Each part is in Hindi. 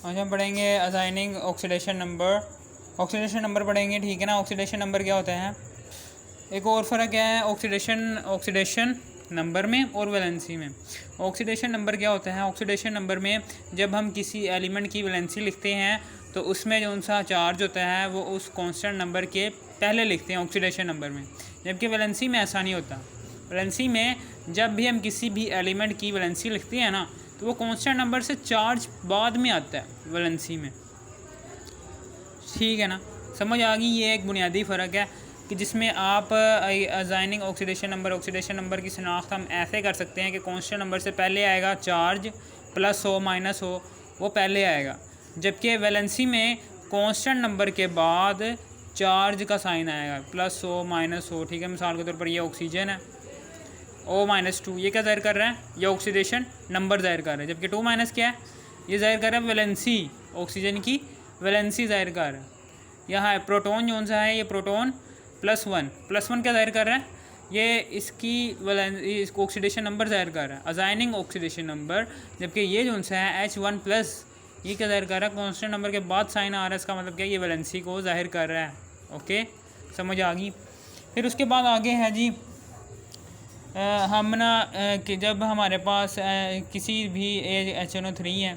आज हम पढ़ेंगे assigning oxidation number. Oxidation number पढ़ेंगे, ठीक है ना। ऑक्सीडेशन नंबर क्या होता है, एक और फ़र्क है ऑक्सीडेशन नंबर में और वैलेंसी में। ऑक्सीडेशन नंबर क्या होता है, ऑक्सीडेशन नंबर में जब हम किसी एलिमेंट की वैलेंसी लिखते हैं तो उसमें जो सा चार्ज होता है वो उस कांस्टेंट नंबर के पहले लिखते हैं ऑक्सीडेशन नंबर में, जबकि वैलेंसी में ऐसा नहीं होता। वैलेंसी में जब भी हम किसी भी एलिमेंट की वैलेंसी लिखते हैं ना तो वो कांस्टेंट नंबर से चार्ज बाद में आता है वैलेंसी में, ठीक है ना। समझ आ गई, ये एक बुनियादी फ़र्क है कि जिसमें आप असाइनिंग ऑक्सीडेशन नंबर की शनाख्त हम ऐसे कर सकते हैं कि कांस्टेंट नंबर से पहले आएगा चार्ज, प्लस हो माइनस हो वो पहले आएगा, जबकि वैलेंसी में कांस्टेंट नंबर के बाद चार्ज का साइन आएगा, प्लस हो माइनस हो, ठीक है। मिसाल के तौर पर ये ऑक्सीजन है, O-2, ये क्या ज़ाहिर कर रहा है, ये ऑक्सीडेशन नंबर ज़ाहिर कर रहा है, जबकि 2- क्या है, ये ज़ाहिर कर रहा है वैलेंसी, ऑक्सीजन की वैलेंसी ज़ाहिर कर रहा है। यहाँ प्रोटॉन जो सा है, ये प्रोटॉन +1 क्या ज़ाहिर कर रहा है, ये इसकी ऑक्सीडेशन नंबर ज़ाहिर कर रहा है, असाइनिंग ऑक्सीडेशन नंबर। जबकि ये जो सा है H1+, ये क्या ज़ाहिर कर रहा है, कांस्टेंट नंबर के बाद साइन आ रहा है, इसका मतलब क्या, ये वैलेंसी को ज़ाहिर कर रहा है। ओके, समझ आ गई। फिर उसके बाद आगे है जी, हम ना कि जब हमारे पास किसी भी HNO3 है,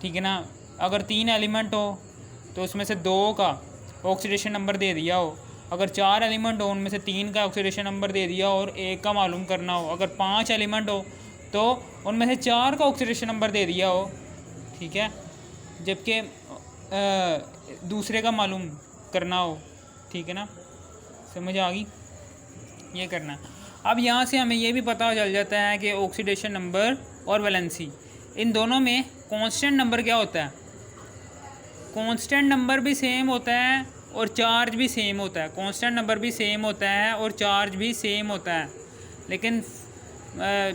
ठीक है ना, अगर 3 एलिमेंट हो तो उसमें से 2 का ऑक्सीडेशन नंबर दे दिया हो, अगर 4 एलिमेंट हो उनमें से 3 का ऑक्सीडेशन नंबर दे दिया हो और 1 का मालूम करना हो, अगर 5 एलिमेंट हो तो उनमें से 4 का ऑक्सीडेशन नंबर दे दिया हो, ठीक है, जबकि दूसरे का मालूम करना हो, ठीक है ना। समझ आ गई, ये करना है। अब यहाँ से हमें ये भी पता चल जाता है कि ऑक्सीडेशन नंबर और वैलेंसी इन दोनों में कांस्टेंट नंबर क्या होता है, कांस्टेंट नंबर भी सेम होता है और चार्ज भी सेम होता है। कांस्टेंट नंबर भी सेम होता है और चार्ज भी सेम होता है, लेकिन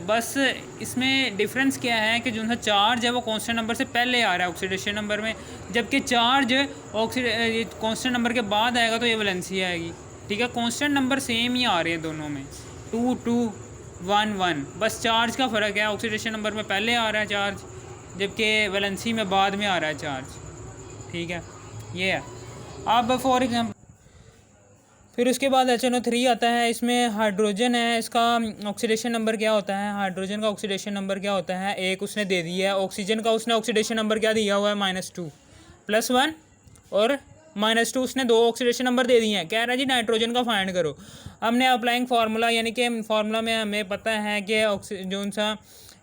बस इसमें डिफरेंस क्या है कि जो सा चार्ज है वो कांस्टेंट नंबर से पहले आ रहा है ऑक्सीडेशन नंबर में, जबकि चार्ज कांस्टेंट नंबर के बाद आएगा तो ये वैलेंसी आएगी, ठीक है। कांस्टेंट नंबर सेम ही आ रहे हैं दोनों में, 2 2 1 1, बस चार्ज का फ़र्क है, ऑक्सीडेशन नंबर में पहले आ रहा है चार्ज, जबकि वैलेंसी में बाद में आ रहा है चार्ज, ठीक है। ये है। अब फॉर एग्जाम्पल फिर उसके बाद HNO3 आता है, इसमें हाइड्रोजन है, इसका ऑक्सीडेशन नंबर क्या होता है, हाइड्रोजन का ऑक्सीडेशन नंबर क्या होता है, 1 उसने दे दिया है। ऑक्सीजन का उसने ऑक्सीडेशन नंबर क्या दिया हुआ है, -2, +1 और -2, उसने 2 ऑक्सीडेशन नंबर दे दिए हैं। कह रहा है जी नाइट्रोजन का फाइंड करो। हमने अप्लाइंग फार्मूला, यानी कि फार्मूला में हमें पता है कि जो सा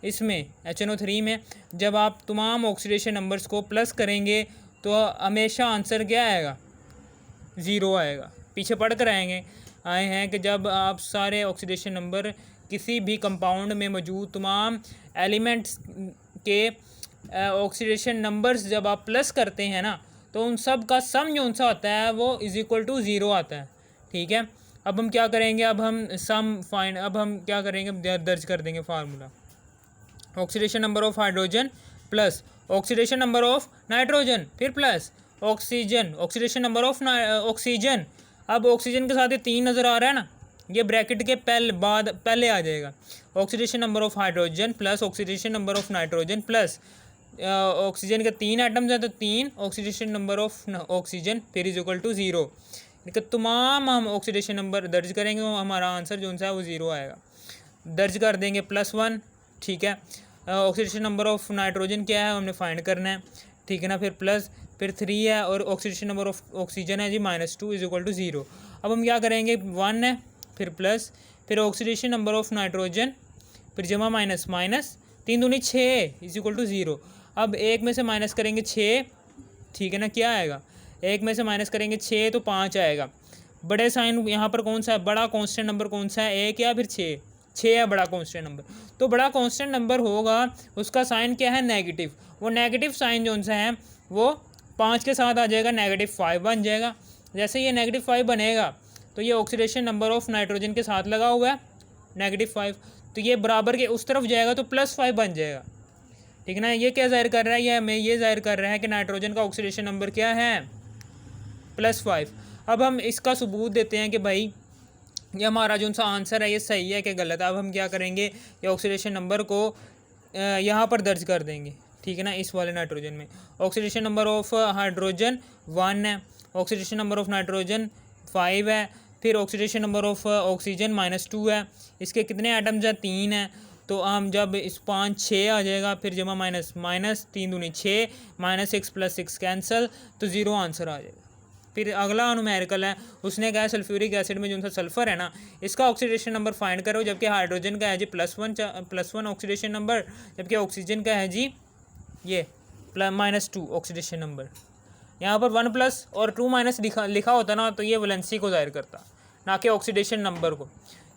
इसमें HNO3 में जब आप तमाम ऑक्सीडेशन नंबर्स को प्लस करेंगे तो हमेशा आंसर क्या आएगा, 0 आएगा। पीछे पढ़ कर आए हैं कि जब आप सारे ऑक्सीडेशन नंबर किसी भी कंपाउंड में मौजूद तमाम एलिमेंट्स के ऑक्सीडेशन नंबर्स जब आप प्लस करते हैं ना तो उन सब का सम जो सा होता है वो = 0 आता है, ठीक है। अब हम क्या करेंगे, अब हम क्या करेंगे, दर्ज कर देंगे formula, oxidation number of hydrogen plus oxidation number of nitrogen, फिर plus oxidation number of oxygen. अब ऑक्सीजन के साथ ये 3 नज़र आ रहा है ना, ये ब्रैकेट के पहले आ जाएगा, oxidation number of hydrogen plus oxidation number of nitrogen plus oxygen के 3 एटम्स हैं तो 3 ऑक्सीडेशन नंबर ऑफ ऑक्सीजन, फिर = 0। तमाम हम ऑक्सीडेशन नंबर दर्ज करेंगे, हमारा आंसर जो सा है वो 0 आएगा। दर्ज कर देंगे +1, ठीक है। ऑक्सीडेशन नंबर ऑफ नाइट्रोजन क्या है हमने फाइंड करना है, ठीक है ना, फिर 3 है और ऑक्सीडेशन नंबर ऑफ ऑक्सीजन है जी -2 = 0। अब हम क्या करेंगे, 1 है फिर प्लस, फिर ऑक्सीडेशन नंबर ऑफ नाइट्रोजन, फिर जमा माइनस, 3 दूनी 6 = 0। अब 1 में से माइनस करेंगे 6, ठीक है ना, क्या आएगा, 1 में से माइनस करेंगे 6 तो 5 आएगा। बड़े साइन यहाँ पर कौन सा है, बड़ा कांस्टेंट नंबर कौन सा है, 1 या फिर 6 है बड़ा कांस्टेंट नंबर, तो बड़ा कांस्टेंट नंबर होगा उसका साइन क्या है, नेगेटिव। वो नेगेटिव साइन जो सा है वो 5 के साथ आ जाएगा, -5 बन जाएगा। जैसे ये -5 बनेगा तो ये ऑक्सीडेशन नंबर ऑफ नाइट्रोजन के साथ लगा हुआ है -5, तो ये बराबर के उस तरफ जाएगा तो +5 बन जाएगा, ठीक है ना। ये क्या ज़ाहिर कर रहा है, ये हमें ये ज़ाहिर कर रहा है कि नाइट्रोजन का ऑक्सीडेशन नंबर क्या है, +5। अब हम इसका सबूत देते हैं कि भाई ये हमारा जो सा आंसर है ये सही है कि गलत है। अब हम क्या करेंगे, ये ऑक्सीडेशन नंबर को यहाँ पर दर्ज कर देंगे, ठीक है ना, इस वाले नाइट्रोजन में। ऑक्सीडेशन नंबर ऑफ हाइड्रोजन 1 है, ऑक्सीडेशन नंबर ऑफ नाइट्रोजन 5 है, फिर ऑक्सीडेशन नंबर ऑफ ऑक्सीजन -2 है। इसके कितने एटम्स हैं? 3 है। तो हम जब इस 5 6 आ जाएगा, फिर जमा माइनस माइनस 3 दूनी 6, -6 + 6 कैंसिल, तो 0 आंसर आ जाएगा। फिर अगला न्यूमेरिकल है, उसने कहा सल्फ्यूरिक एसिड में जो सा सल्फ़र है ना, इसका ऑक्सीडेशन नंबर फाइंड करो, जबकि हाइड्रोजन का है जी +1 ऑक्सीडेशन नंबर, जबकि ऑक्सीजन का है जी ये -2 ऑक्सीडेशन नंबर। यहाँ पर 1+ और 2- लिखा होता ना, तो ये वैलेंसी को ज़ाहिर करता, ना कि ऑक्सीडेशन नंबर को।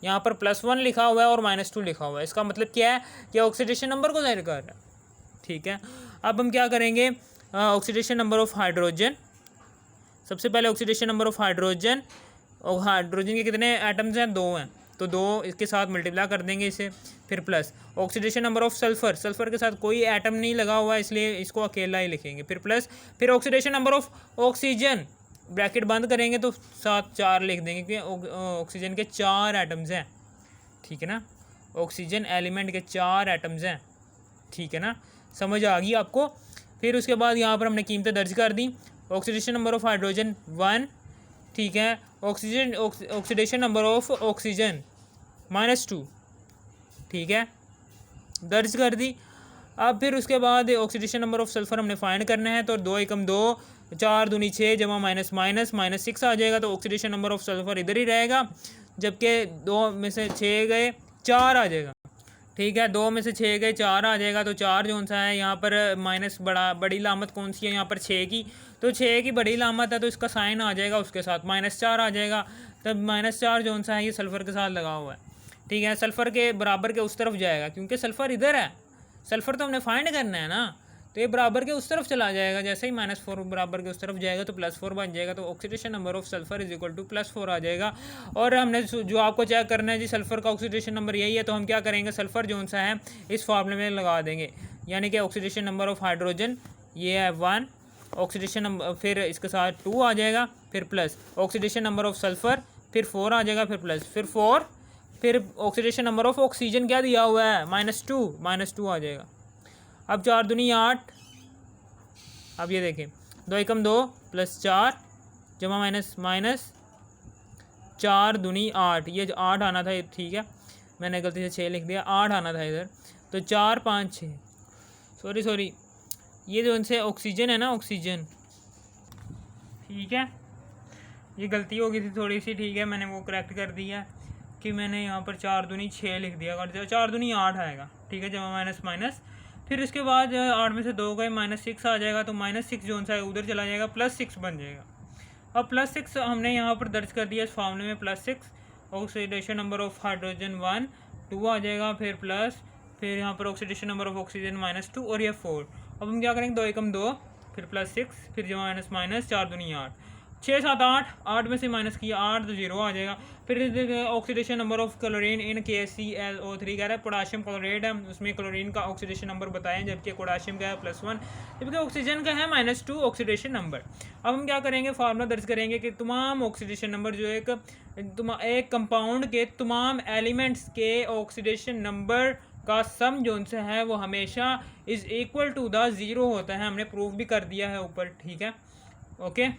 यहाँ पर +1 लिखा हुआ है और -2 लिखा हुआ है, इसका मतलब क्या है कि ऑक्सीडेशन नंबर को ज़ाहिर कर रहा है। ठीक है, अब हम क्या करेंगे, ऑक्सीडेशन नंबर ऑफ हाइड्रोजन। सबसे पहले ऑक्सीडेशन नंबर ऑफ हाइड्रोजन, और हाइड्रोजन के कितने एटम्स हैं? 2 हैं, तो 2 इसके साथ मल्टीप्लाई कर देंगे इसे, फिर plus oxidation number of sulphur, sulphur के साथ कोई एटम नहीं लगा हुआ है इसलिए इसको अकेला ही लिखेंगे, फिर प्लस, फिर oxidation number of oxygen, bracket बंद करेंगे तो साथ 4 लिख देंगे क्योंकि ऑक्सीजन के 4 एटम्स हैं। ठीक है ना, ऑक्सीजन एलिमेंट के 4 एटम्स हैं। ठीक है ना, समझ आ गई आपको। फिर उसके बाद यहाँ पर हमने कीमतें दर्ज कर दी। ऑक्सीडेशन नंबर ऑफ हाइड्रोजन 1, ठीक है, ऑक्सीडेशन नंबर ऑफ ऑक्सीजन -2, ठीक है, दर्ज कर दी। अब फिर उसके बाद ऑक्सीडेशन नंबर ऑफ सल्फ़र हमने फाइंड करना है, तो 2 × 2 4 दूनी 6 जमा माइनस माइनस -6 आ जाएगा, तो ऑक्सीडेशन नंबर ऑफ सल्फ़र इधर ही रहेगा, जबकि 2 में से 6 गए 4 आ जाएगा। ठीक है, 2 में से 6 गए 4 आ जाएगा, तो 4 जो सा है यहाँ पर माइनस बड़ी लामत कौन सी है यहाँ पर? 6 की, तो 6 की बड़ी लामत है, तो इसका साइन आ जाएगा उसके साथ, -4 आ जाएगा। तब -4 जो सा है ये सल्फ़र के साथ लगा हुआ है। ठीक है, सल्फ़र के बराबर के उस तरफ जाएगा, क्योंकि सल्फ़र इधर है, सल्फ़र तो हमने फाइंड करना है ना, तो ये बराबर के उस तरफ चला जाएगा। जैसे ही -4 बराबर के उस तरफ जाएगा तो +4 बन जाएगा, तो ऑक्सीडेशन नंबर ऑफ सल्फ़र = +4 आ जाएगा। और हमने जो आपको चेक करना है जी, सल्फ़र का ऑक्सीडेशन नंबर यही है, तो हम क्या करेंगे, सल्फ़र जो सा है इस फार्मूले में लगा देंगे, यानी कि ऑक्सीडेशन नंबर ऑफ हाइड्रोजन ये है 1, ऑक्सीडेशन नंबर फिर इसके साथ 2 आ जाएगा, फिर plus oxidation number of sulphur, फिर 4 आ जाएगा, फिर प्लस, फिर 4, फिर ऑक्सीडेशन नंबर ऑफ ऑक्सीजन क्या दिया हुआ है? -2 आ जाएगा। अब 4 दूनी 8, अब ये देखें 2 × 2 + 4 जमा माइनस 4 दूनी 8, ये 8 आना था, ठीक है, मैंने गलती से 6 लिख दिया, 8 आना था इधर, तो 4 5 6, सॉरी ये जो इनसे ऑक्सीजन है ना, ऑक्सीजन, ठीक है, ये गलती हो गई थी थोड़ी सी, ठीक है, मैंने वो करेक्ट कर दिया कि मैंने यहाँ पर 4 दूनी 6 लिख दिया, और 4 दूनी 8 आएगा। ठीक है, जमा माइनस, फिर उसके बाद 8 में से 2 गए, -6 आ जाएगा, तो -6 जो सा है उधर चला जाएगा, +6 बन जाएगा। अब +6 हमने यहाँ पर दर्ज कर दिया इस फार्मूले में, +6 ऑक्सीडेशन नंबर ऑफ हाइड्रोजन 1 2 आ जाएगा, फिर प्लस, फिर यहाँ पर ऑक्सीडेशन नंबर ऑफ ऑक्सीजन -2 और ये 4। अब हम क्या करेंगे, 2 × 2 फिर +6 फिर जमा माइनस 4 दूनी 8, 6 7 8 में से माइनस किया 8 तो 0 आ जाएगा। फिर oxidation number of chlorine in KClO3 कह रहा है, पोटाशियम क्लोराइड है, उसमें क्लोरीन का ऑक्सीडेशन नंबर बताएं, जबकि पोटाशियम का है +1, जबकि ऑक्सीजन का है -2 ऑक्सीडेशन नंबर। अब हम क्या करेंगे, फार्मूला दर्ज करेंगे कि तमाम ऑक्सीडेशन नंबर जो एक कंपाउंड के तमाम एलिमेंट्स के ऑक्सीडेशन नंबर का सम जो से है वो हमेशा =द 0 होता है। हमने प्रूफ भी कर दिया है ऊपर। ठीक है, ओके,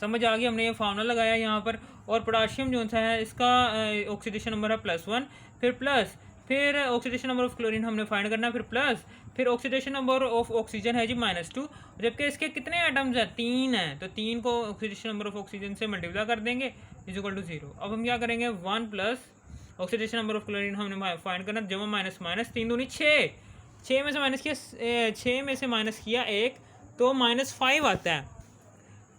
समझ आ गई। हमने ये फार्मूला लगाया यहाँ पर, और पोटाशियम जो सा है इसका ऑक्सीडेशन नंबर है +1, फिर प्लस, फिर ऑक्सीडेशन नंबर ऑफ क्लोरीन हमने फाइंड करना है, फिर प्लस, फिर ऑक्सीडेशन नंबर ऑफ ऑक्सीजन है जी -2, जबकि इसके कितने एटम्स हैं? 3 हैं, तो 3 को ऑक्सीडेशन नंबर ऑफ ऑक्सीजन से मल्टीप्लाई कर देंगे = 0। अब हम क्या करेंगे, 1 plus oxidation number of chlorine हमने फाइंड करना, जमा माइनस 3 दूनी 6, 6 में से माइनस किया 6 में से माइनस किया 1 तो -5 आता है।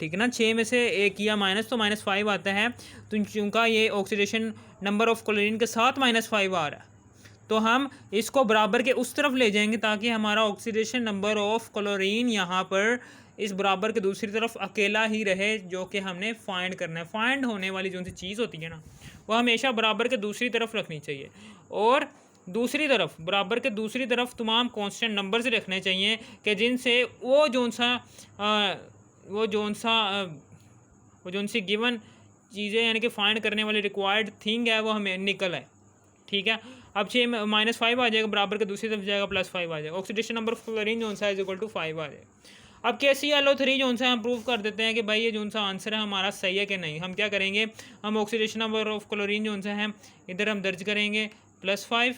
ठीक है ना, 6 में से 1 किया माइनस तो -5 आता है। तो चूँकि ये ऑक्सीडेशन नंबर ऑफ क्लोरीन के साथ -5 आ रहा है, तो हम इसको बराबर के उस तरफ ले जाएंगे ताकि हमारा ऑक्सीडेशन नंबर ऑफ क्लोरीन यहाँ पर इस बराबर के दूसरी तरफ अकेला ही रहे, जो कि हमने फाइंड करना है। फाइंड होने वाली जो सी चीज़ होती है ना, वो हमेशा बराबर के दूसरी तरफ रखनी चाहिए, और दूसरी तरफ बराबर के दूसरी तरफ तमाम कांस्टेंट नंबर्स रखने चाहिए कि जिनसे वो जोन सी गिवन चीज़ें यानी कि फाइंड करने वाली रिक्वायर्ड थिंग है वो हमें निकल आए। ठीक है, अब 6 -5 आ जाएगा, बराबर के दूसरी तरफ जाएगा, +5 आ जाएगा। ऑक्सीडेशन नंबर ऑफ क्लोरीन जो सा इज इक्वल टू 5 आ जाएगा। अब KClO3 जो सा हम प्रूव कर देते हैं कि भाई ये जो सा आंसर है हमारा सही है कि नहीं। हम क्या करेंगे, हम ऑक्सीडेशन नंबर ऑफ क्लोरीन जो सा है इधर हम दर्ज करेंगे +5,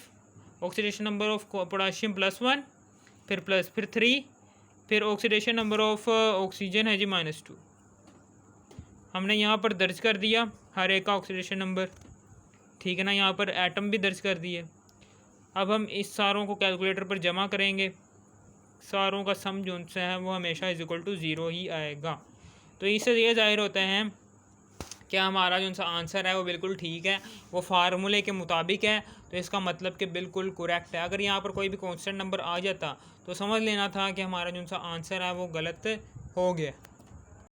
ऑक्सीडेशन नंबर ऑफ पोटाशियम +1, फिर 3, फिर ऑक्सीडेशन नंबर ऑफ ऑक्सीजन है जी -2। हमने यहाँ पर दर्ज कर दिया हर एक का ऑक्सीडेशन नंबर, ठीक है ना। यहाँ पर एटम भी दर्ज कर दिए। अब हम इस सारों को कैलकुलेटर पर जमा करेंगे, सारों का सम जो है वो हमेशा इज इक्वल टू 0 ही आएगा। तो इससे ये जाहिर होता है कि हमारा जो सा आंसर है वो बिल्कुल ठीक है, वो फार्मूले के मुताबिक है। तो इसका मतलब कि बिल्कुल करेक्ट है। अगर यहाँ पर कोई भी कांस्टेंट नंबर आ जाता तो समझ लेना था कि हमारा जो सा आंसर है वो गलत हो गया।